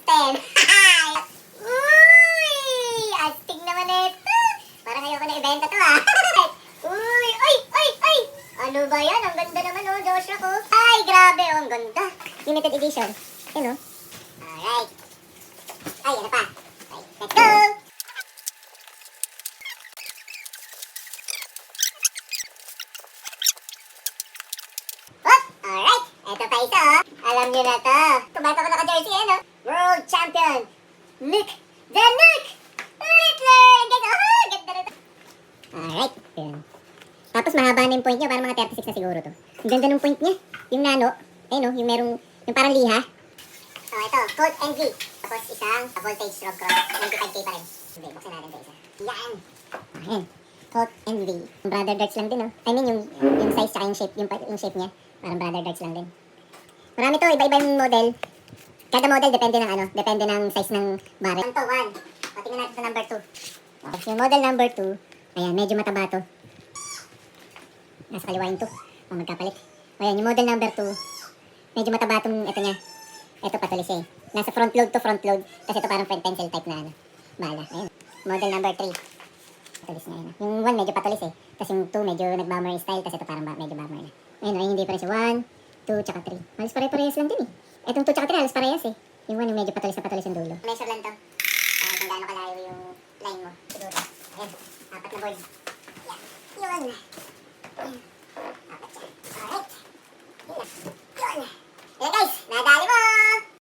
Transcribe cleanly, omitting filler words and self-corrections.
10. Uy! Astig naman ito. Parang ayoko na ibenta to ah. Uy! Ay! Ay! Ay! Ano ba yan? Ang ganda naman oh, Joshua ko. Ay, grabe oh, ang ganda. Limited edition. Yun oh. Alright. Ay, ano pa? Okay, let's go! Hop! Alright, eto pa isa oh. Alam nyo na to. Kumain ako naka-jersey ano? World Champion! Nick! The Nick! Littler! Guys, oh, ganda na to. Alright, yun. Tapos mahaba na yung point niya, parang mga 36 na siguro to. Ang ganda ng point niya. Yung nano, ayun oh, yung merong, yung parang liha. Oh, ito, Colt NV. Tapos isang voltage stroke cross. 95k pa rin. Hindi, buksan natin ito isa. Yan! Ayan. Colt NV. Yung brother darts lang din oh. I mean yung size tsaka yung shape niya. Parang brother darts lang din. Marami to, iba-iba yung model. Kada model depende ng ano, depende ng size ng barrel. Ito, 1. Patingnan natin sa number 2. Yung model number 2, ayan, medyo mataba to. Nasa kaliwa yun to. O, magkapalit. Ayan, yung model number 2, medyo mataba itong, ito niya. Ito patulis siya eh. Nasa front load to front load. Kasi ito parang front pencil type na ano. Bala. Ayan. Model number 3. Patulis na yun. Yung 1 medyo patulis eh. Tapos yung 2 medyo nag-bomber style. Tapos ito parang medyo bomber na. Ayun, ayun yung difference. 1, 2, tsaka 3. Halos pare-parehas lang din eh. Itong 2 tsaka 3 halos parehas eh. Yung 1 yung medyo patulis na patulis yung dulo. Measure lang to. Kung gaano kalayo yung line mo. Siguro. Ayan. 4 na board. Yan. Yun. Ayan. 4 siya. Alright. Yun na. Yun. Ayan guys. Nadali mo.